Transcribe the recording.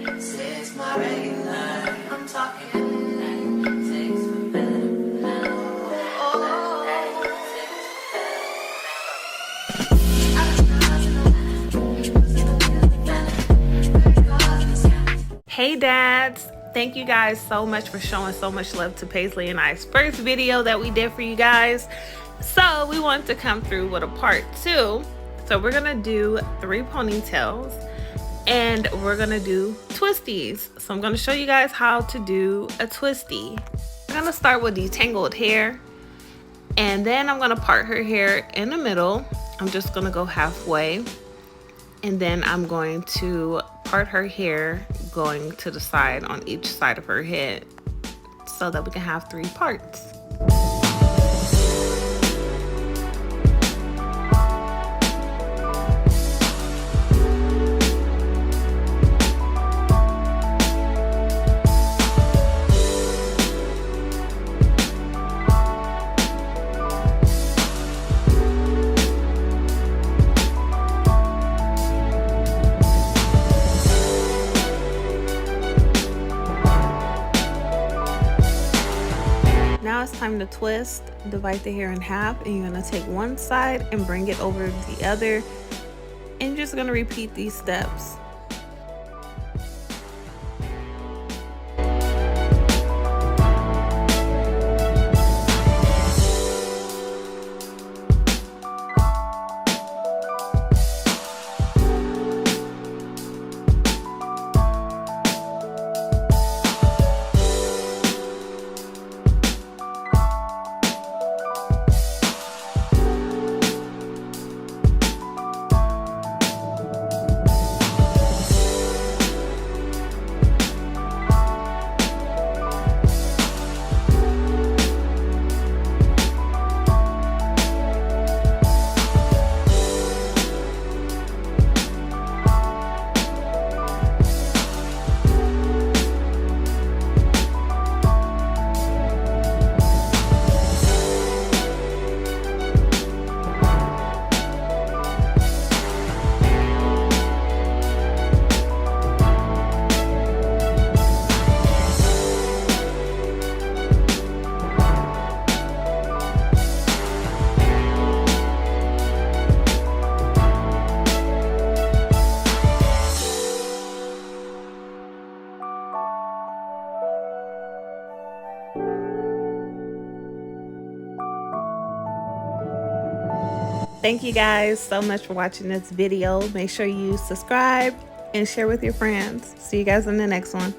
Six my regular. I'm talking six for better. Hey dads, thank you guys so much for showing so much love to Paisley and I's first video that we did for you guys. So we wanted to come through with a part 2. So we're gonna do 3 ponytails and we're gonna do twisties. So I'm gonna show you guys how to do a twisty. I'm gonna start with detangled hair, and then I'm gonna part her hair in the middle. I'm just gonna go halfway, and then I'm going to part her hair going to the side on each side of her head so that we can have 3 parts. Now it's time to twist. Divide the hair in half, and you're gonna take one side and bring it over the other, and you're just gonna repeat these steps. Thank you guys so much for watching this video. Make sure you subscribe and share with your friends. See you guys in the next one.